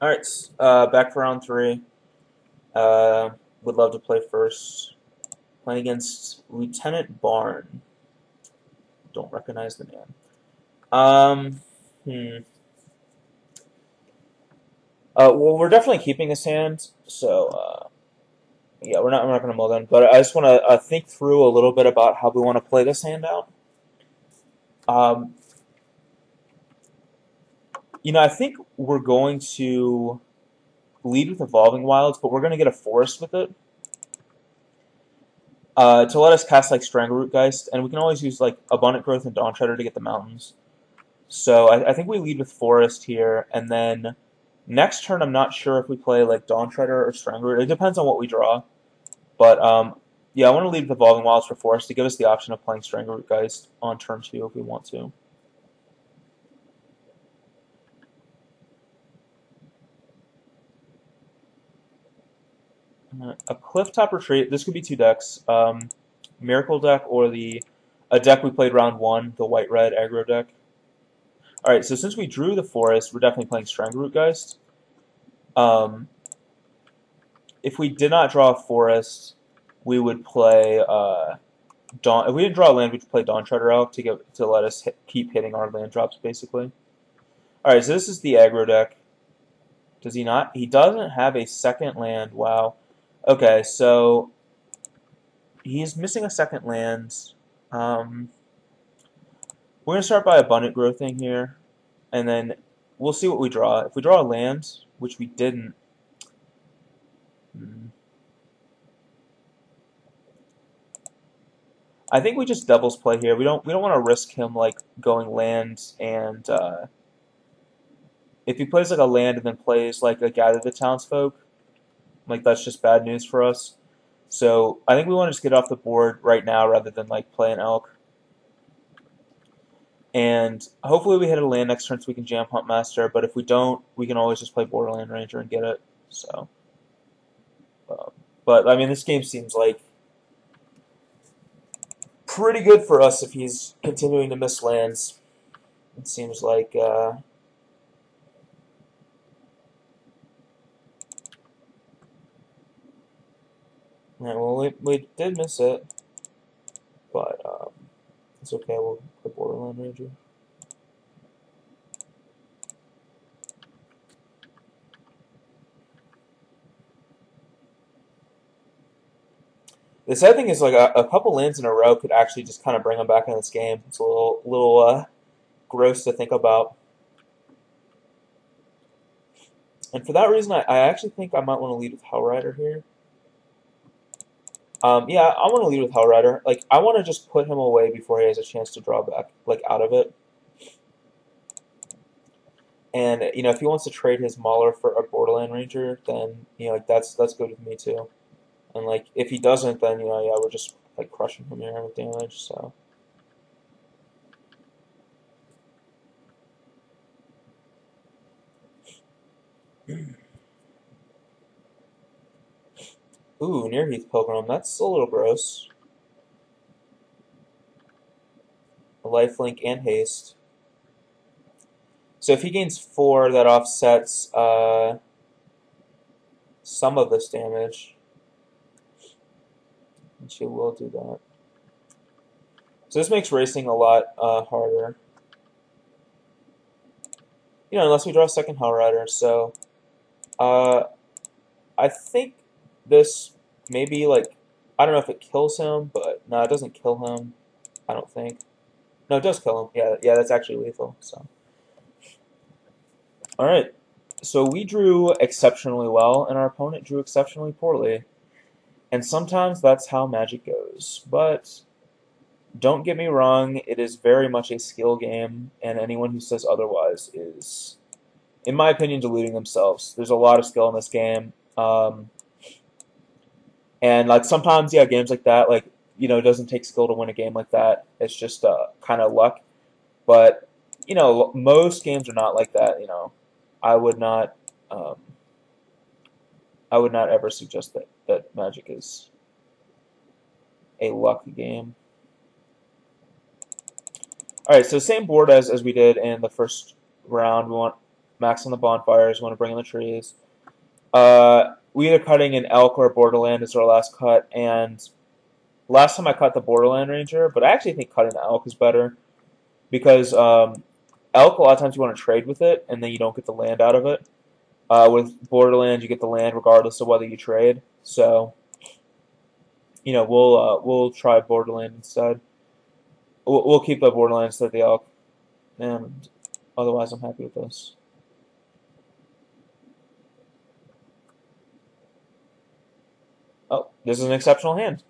All right, back for round 3. Would love to play first. Playing against Lieutenant Barn. Don't recognize the name. Well, we're definitely keeping his hand, so yeah, we're not going to mull in. But I just want to think through a little bit about how we want to play this hand out. I think we're going to lead with Evolving Wilds, but we're going to get a forest with it to let us cast like Strangleroot Geist, and we can always use like Abundant Growth and Dawn Treader to get the mountains. So I think we lead with forest here, and then next turn I'm not sure if we play like Dawn Treader or Strangleroot. It depends on what we draw, but yeah, I want to lead with Evolving Wilds for forest to give us the option of playing Strangleroot Geist on turn 2 if we want to. A Clifftop Retreat. This could be 2 decks. Miracle deck or a deck we played round 1, the white-red aggro deck. Alright, so since we drew the forest, we're definitely playing Strangleroot Geist. If we did not draw a forest, we would play Dawn. If we didn't draw a land, we'd play Dawn Treader out to let us keep hitting our land drops, basically. Alright, so this is the aggro deck. Does he not? He doesn't have a second land. Wow. Okay, so he's missing a second land. We're going to start by Abundant Growthing here, and then we'll see what we draw. If we draw a land, which we didn't, I think we just doubles play here. We don't want to risk him like going land, and if he plays like a land and then plays like a Gather the Townsfolk, like that's just bad news for us. So I think we want to just get off the board right now rather than like play an elk. And hopefully we hit a land next turn so we can jam Huntmaster, but if we don't, we can always just play Borderland Ranger and get it. So, but I mean, this game seems like pretty good for us if he's continuing to miss lands. It seems like yeah, well, we did miss it, but it's okay. We'll play Borderland Ranger. The sad thing is, like a couple lands in a row could actually just kind of bring him back in this game. It's a little gross to think about. And for that reason, I actually think I might want to lead with Hellrider here. Yeah, I want to lead with Hellrider. Like, I want to just put him away before he has a chance to draw back, like, out of it. And, if he wants to trade his Mauler for a Borderland Ranger, then, like, that's good with me, too. And, like, if he doesn't, then, yeah, we're just, like, crushing him here with damage, so. Ooh, Nearheath Pilgrim. That's a little gross. A lifelink and haste. So if he gains 4, that offsets some of this damage. And she will do that. So this makes racing a lot harder. Unless we draw a second Hellrider. So I think this maybe, like, I don't know if it kills him, but no, it doesn't kill him. I don't think. No, it does kill him. Yeah, that's actually lethal. So, all right. So we drew exceptionally well, and our opponent drew exceptionally poorly. And sometimes that's how Magic goes. But don't get me wrong, it is very much a skill game, and anyone who says otherwise is, in my opinion, deluding themselves. There's a lot of skill in this game. And like sometimes, yeah, games like that, like, it doesn't take skill to win a game like that. It's just kind of luck. But most games are not like that. I would not ever suggest that Magic is a luck game. All right, so same board as we did in the first round. We want max on the bonfires. We want to bring in the trees. We either cutting an elk or a borderland is our last cut, and last time I cut the borderland ranger, but I actually think cutting the elk is better because elk a lot of times you want to trade with it, and then you don't get the land out of it. With borderland, you get the land regardless of whether you trade. So, you know, we'll try borderland instead. We'll keep the borderland instead of the elk, and otherwise I'm happy with this. Oh, this is an exceptional hand.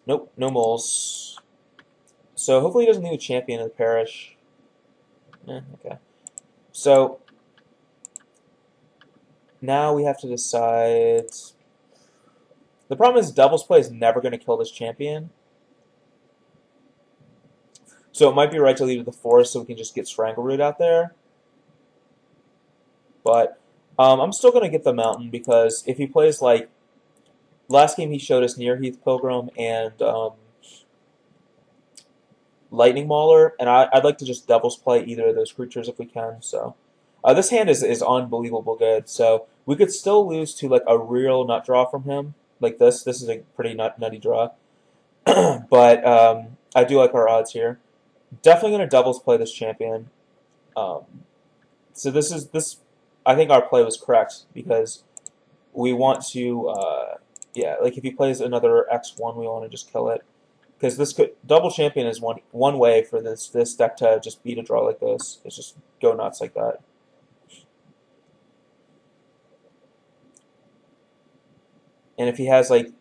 Nope, no moles. So hopefully he doesn't leave a champion in the parish. Okay. So now we have to decide. The problem is doubles play is never going to kill this champion. So it might be right to leave it to the forest so we can just get Strangleroot out there. But I'm still going to get the mountain because if he plays like last game he showed us Near Heath Pilgrim and Lightning Mauler, and I'd like to just doubles play either of those creatures if we can. So this hand is unbelievable good. So we could still lose to like a real nut draw from him, like this. This is a pretty nutty draw, but I do like our odds here. Definitely going to doubles play this champion. So this. I think our play was correct because we want to, yeah, like if he plays another X1, we want to just kill it. Because this double champion is one way for this deck to just beat a draw like this. It's just go nuts like that. And if he has like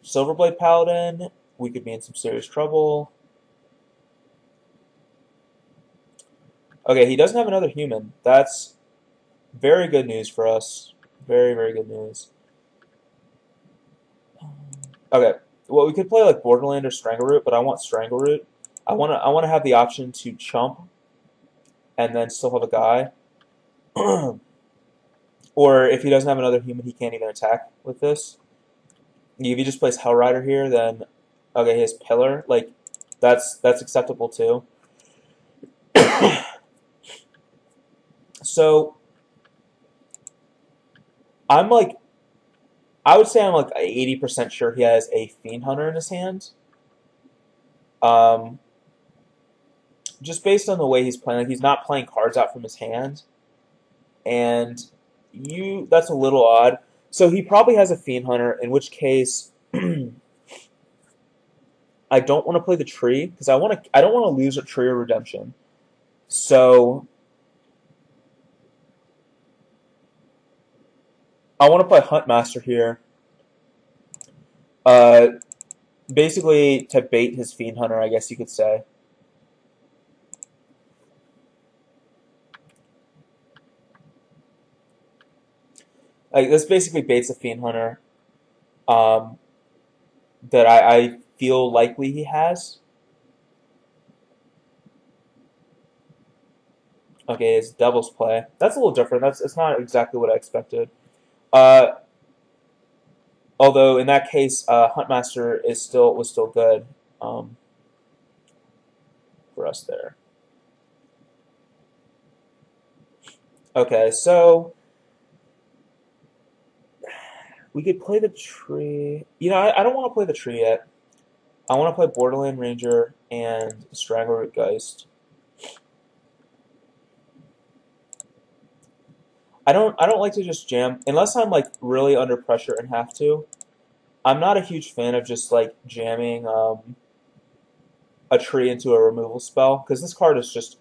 Silverblade Paladin, we could be in some serious trouble. Okay, he doesn't have another human. That's very good news for us. Very, very good news. Okay. Well, we could play like Borderland or Strangleroot, but I want Strangleroot. I want to have the option to chump and then still have a guy. Or if he doesn't have another human, he can't even attack with this. If he just plays Hellrider here, then okay, he has Pillar. Like that's acceptable too. So I'm like, I would say I'm like 80% sure he has a Fiend Hunter in his hand. Just based on the way he's playing, like he's not playing cards out from his hand, and that's a little odd. So he probably has a Fiend Hunter, in which case I don't want to play the tree because I don't want to lose a tree or redemption. So I want to play Huntmaster here. Basically to bait his Fiend Hunter, I guess you could say. Like this basically baits a Fiend Hunter that I feel likely he has. Okay, it's doubles play. That's a little different. It's not exactly what I expected. Although in that case, Huntmaster was still good for us there. Okay, so we could play the tree. You know, I don't want to play the tree yet. I want to play Borderland Ranger and Strangleroot Geist. I don't like to just jam unless I'm like really under pressure and have to. I'm not a huge fan of just like jamming a tree into a removal spell because this card is just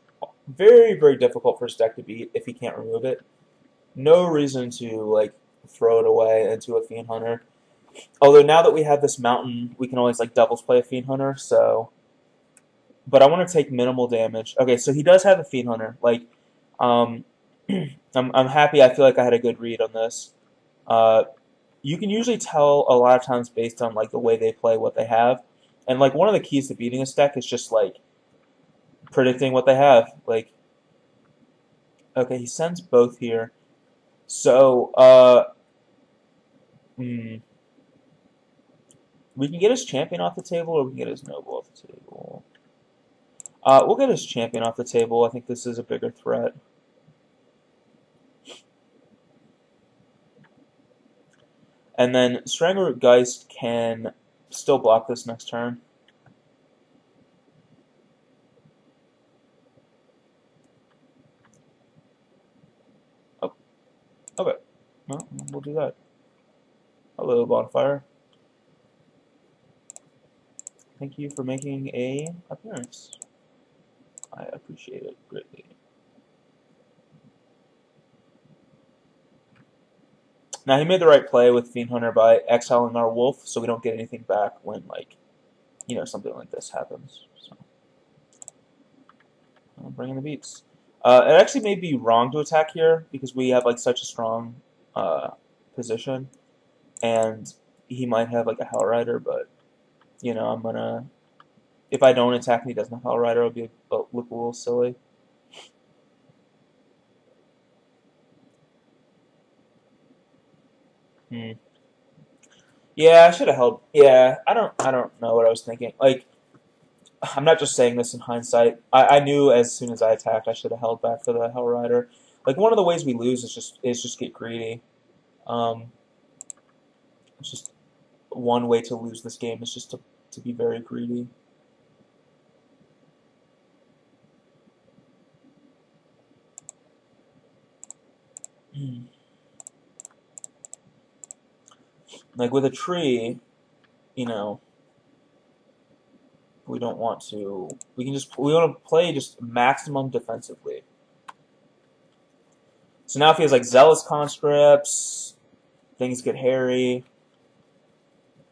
very, very difficult for his deck to beat if he can't remove it. No reason to like throw it away into a Fiend Hunter. Although now that we have this mountain, we can always like doubles play a Fiend Hunter. So, but I want to take minimal damage. Okay, so he does have a Fiend Hunter. Like, I'm happy. I feel like I had a good read on this. You can usually tell a lot of times based on like the way they play what they have, and like one of the keys to beating a deck is just like predicting what they have. Like, okay, he sends both here, so We can get his champion off the table, or we can get his noble off the table. We'll get his champion off the table. I think this is a bigger threat. And then Strangleroot can still block this next turn. Oh, okay. Well, we'll do that. Hello, Bonfire. Thank you for making an appearance. I appreciate it greatly. Now, he made the right play with Fiend Hunter by exiling our wolf, so we don't get anything back when, like, you know, something like this happens. So, I'll bring in the beats. It actually may be wrong to attack here because we have, like, such a strong position, and he might have, like, a Hell Rider, but, you know, I'm gonna... If I don't attack and he doesn't have Hell Rider, it'll look a little silly. Yeah, I should have held. Yeah, I don't know what I was thinking. Like, I'm not just saying this in hindsight. I knew as soon as I attacked, I should have held back for the Hell Rider. Like, one of the ways we lose is just get greedy. It's just one way to lose this game is just to be very greedy. Like with a tree, you know, we don't want to. We want to play just maximum defensively. So now it feels like Zealous Conscripts, things get hairy,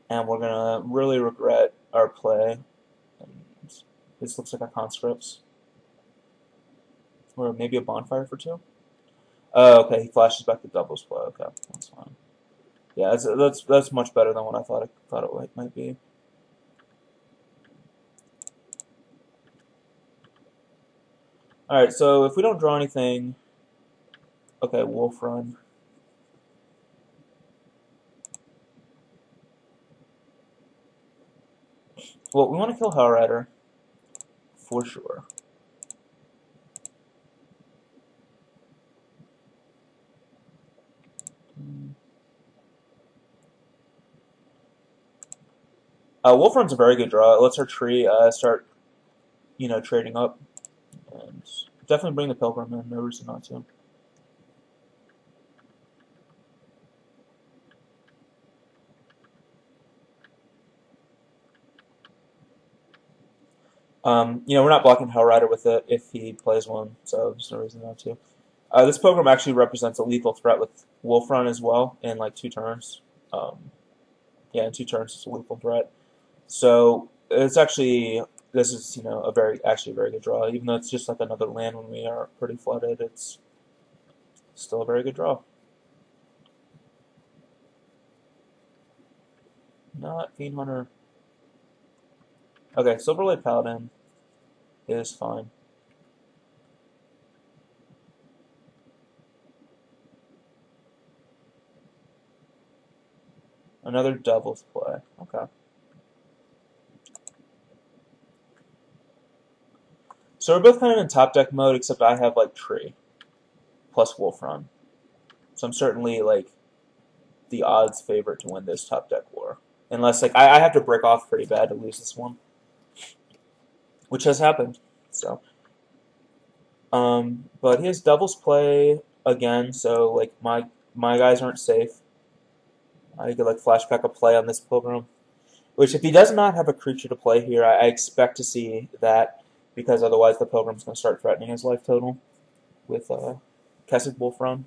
and we're gonna really regret our play. And this looks like a Conscripts, or maybe a Bonfire for 2. Oh, okay, he flashes back the doubles play. Okay, that's fine. Yeah, that's much better than what I thought it might be. All right, so if we don't draw anything, okay, Wolf Run. Well, we want to kill Hell Rider for sure. Wolf Run's a very good draw. It lets our tree start, you know, trading up, and definitely bring the Pilgrim in. No reason not to. You know, we're not blocking Hell Rider with it if he plays one, so there's no reason not to. This Pilgrim actually represents a lethal threat with Wolf Run as well in like 2 turns. Yeah, in 2 turns it's a lethal threat. So it's actually, this is, you know, actually a very good draw. Even though it's just like another land when we are pretty flooded, it's still a very good draw. Not Fiend Hunter. Okay, Silverblade Paladin is fine. Another doubles play. Okay. So we're both kind of in top deck mode, except I have like Tree plus Wolf Run. So I'm certainly like the odds favorite to win this top deck war. Unless like I have to break off pretty bad to lose this one, which has happened. So, but he has doubles play again, so like my guys aren't safe. I could like flashback a play on this Pilgrim, which if he does not have a creature to play here, I expect to see that, because otherwise the Pilgrim's going to start threatening his life total with Kessid Wolf Run.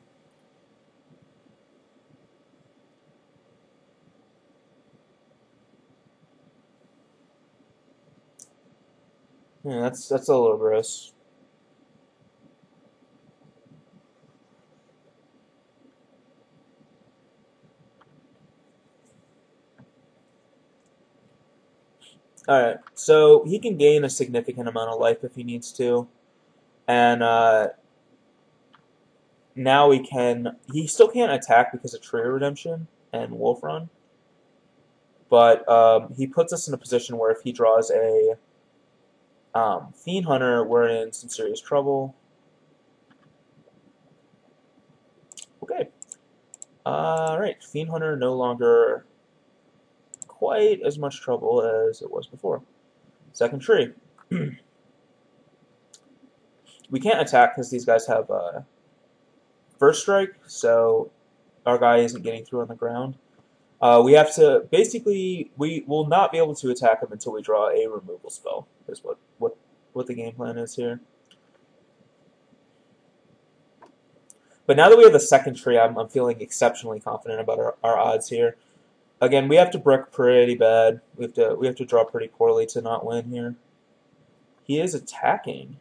Yeah, that's a little gross. Alright, so he can gain a significant amount of life if he needs to. And now he still can't attack because of Tree Redemption and Wolf Run. But he puts us in a position where if he draws a Fiend Hunter, we're in some serious trouble. Okay. Alright, Fiend Hunter no longer quite as much trouble as it was before. Second tree. We can't attack because these guys have first strike, so our guy isn't getting through on the ground. We have to, basically, we will not be able to attack him until we draw a removal spell, is what the game plan is here. But now that we have the second tree, I'm feeling exceptionally confident about our odds here. Again, we have to brick pretty bad. We have to draw pretty poorly to not win here. He is attacking.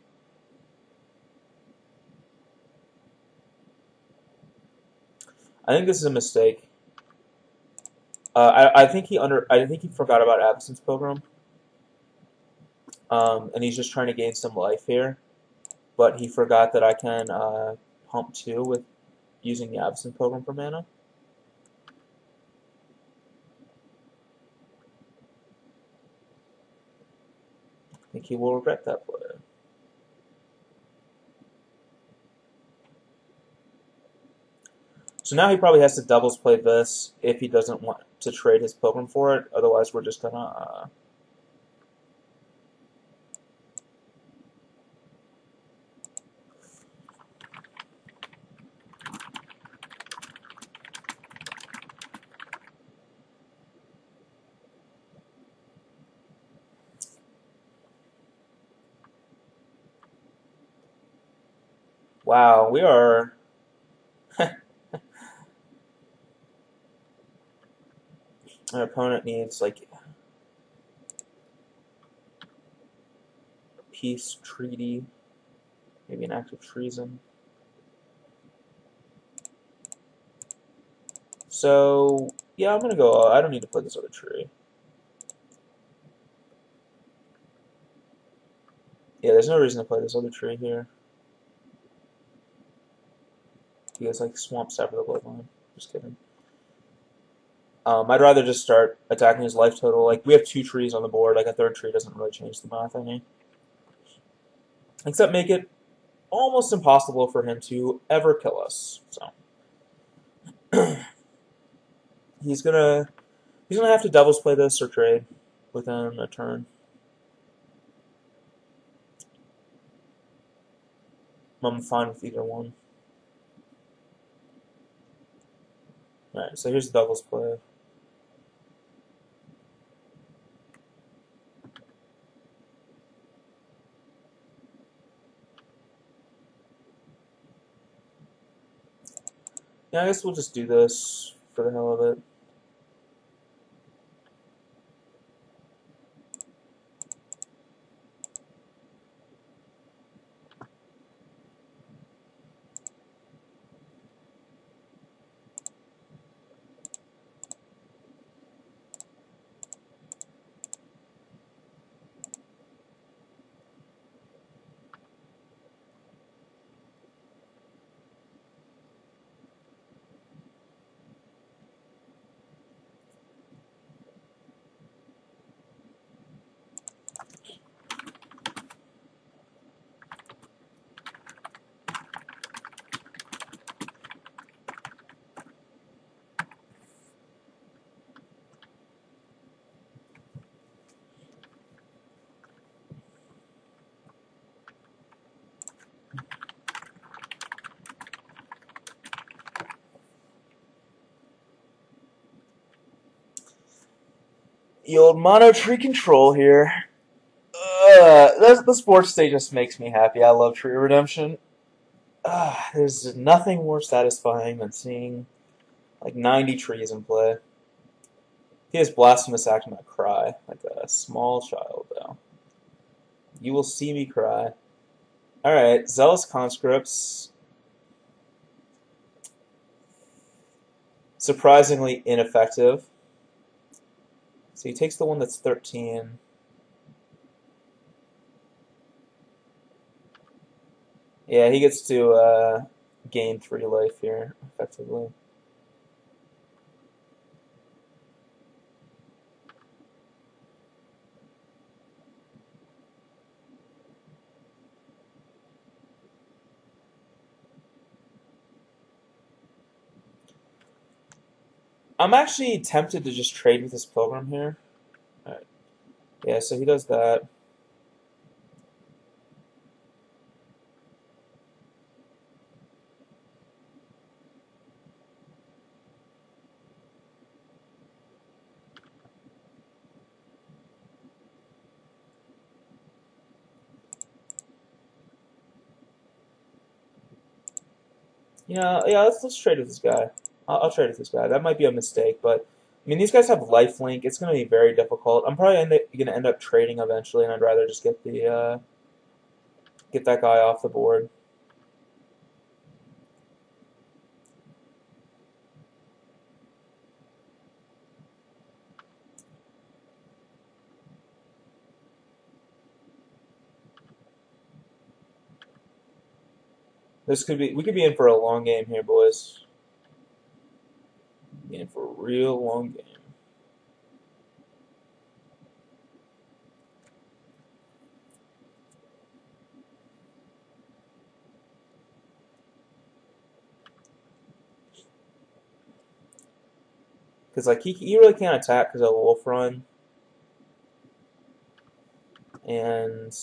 I think this is a mistake. I think he forgot about Avacyn's program, and he's just trying to gain some life here. But he forgot that I can pump 2 with using the Avacyn program for mana. I think he will regret that play. So now he probably has to doubles play this if he doesn't want to trade his pilgrim for it. Otherwise, we're just gonna wow, we are. Our opponent needs like a peace treaty, maybe an act of treason. So yeah, I'm gonna go. I don't need to play this other tree. Yeah, there's no reason to play this other tree here. You guys like Swamp Sapper the Bloodline. Just kidding. I'd rather just start attacking his life total. Like, we have 2 trees on the board. Like, a third tree doesn't really change the math any. Except make it almost impossible for him to ever kill us. So he's gonna have to doubles play this or trade within a turn. I'm fine with either one. Alright, so here's the doubles play. Yeah, I guess we'll just do this for the hell of it. The old mono tree control here. The sports day just makes me happy. I love tree redemption. There's nothing more satisfying than seeing like 90 trees in play. If he has blasphemous act, I'm gonna cry like a small child. Though you will see me cry. All right, zealous conscripts. Surprisingly ineffective. So he takes the one that's 13. Yeah, he gets to gain 3 life here, effectively. I'm actually tempted to just trade with this pilgrim here. Alright. Yeah, so he does that. Yeah, let's trade with this guy. I'll trade with this guy. That might be a mistake, but I mean, these guys have lifelink. It's going to be very difficult. I'm probably going to end up trading eventually, and I'd rather just get the get that guy off the board. We could be in for a long game here, boys. Be in for a real long game. Because like he really can't attack because of the wolf run, and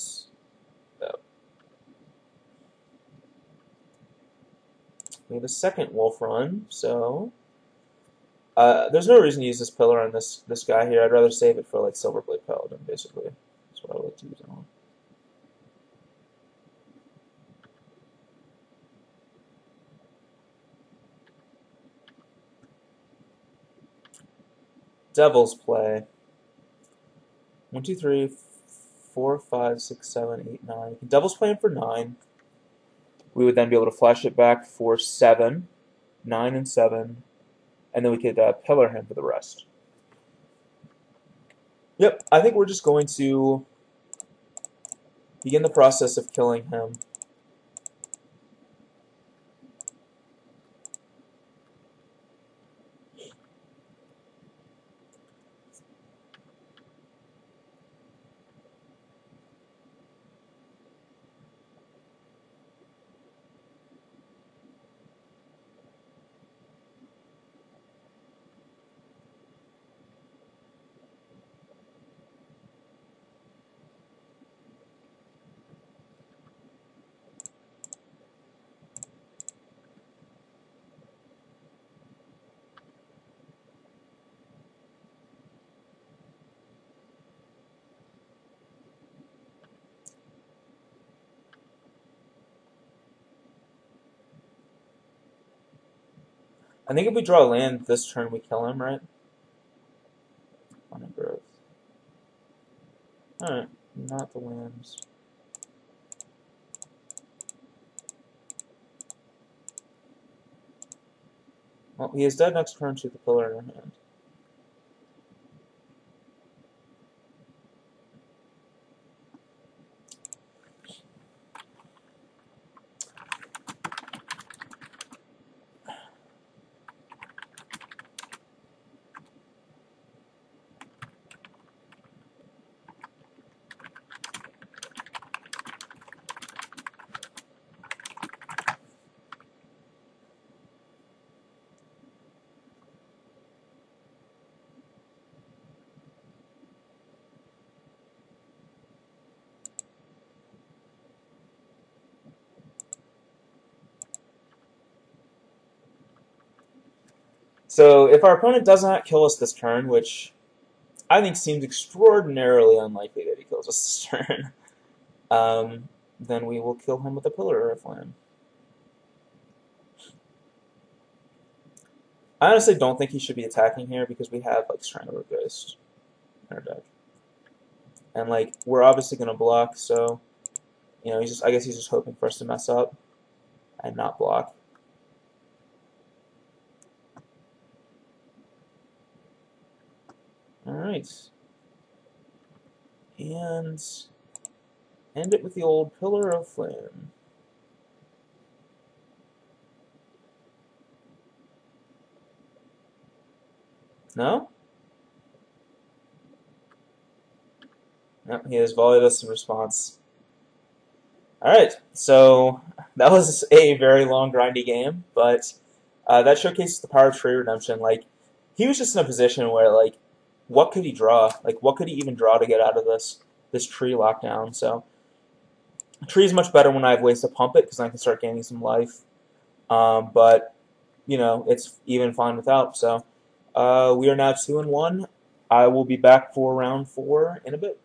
we have a second wolf run, so there's no reason to use this pillar on this guy here. I'd rather save it for like Silverblade Paladin, basically. That's what I would like to use it on. Devil's Play. 1, 2, 3, 4, 5, 6, 7, 8, 9. Devil's playing for 9. We would then be able to flash it back for 7, 9 and 7, and then we could pillar him for the rest. Yep, I think we're just going to begin the process of killing him. I think if we draw a land this turn, we kill him, right? On a growth. Alright, not the lands. Well, he is dead next turn to the pillar in our hand. So if our opponent does not kill us this turn, which I think seems extraordinarily unlikely that he kills us this turn, then we will kill him with a pillar or a flame. I honestly don't think he should be attacking here because we have like Strangler Ghost in our deck, and like we're obviously going to block. So you know, I guess he's just hoping for us to mess up and not block. Alright. And end it with the old Pillar of Flame. No? No, he has volleyed us in response. Alright, so that was a very long, grindy game, but that showcases the power of trade redemption. Like, he was just in a position where, like, what could he draw? Like, what could he even draw to get out of this tree lockdown? So, tree is much better when I have ways to pump it because I can start gaining some life. But you know, it's even fine without. So, we are now 2-1. I will be back for round 4 in a bit.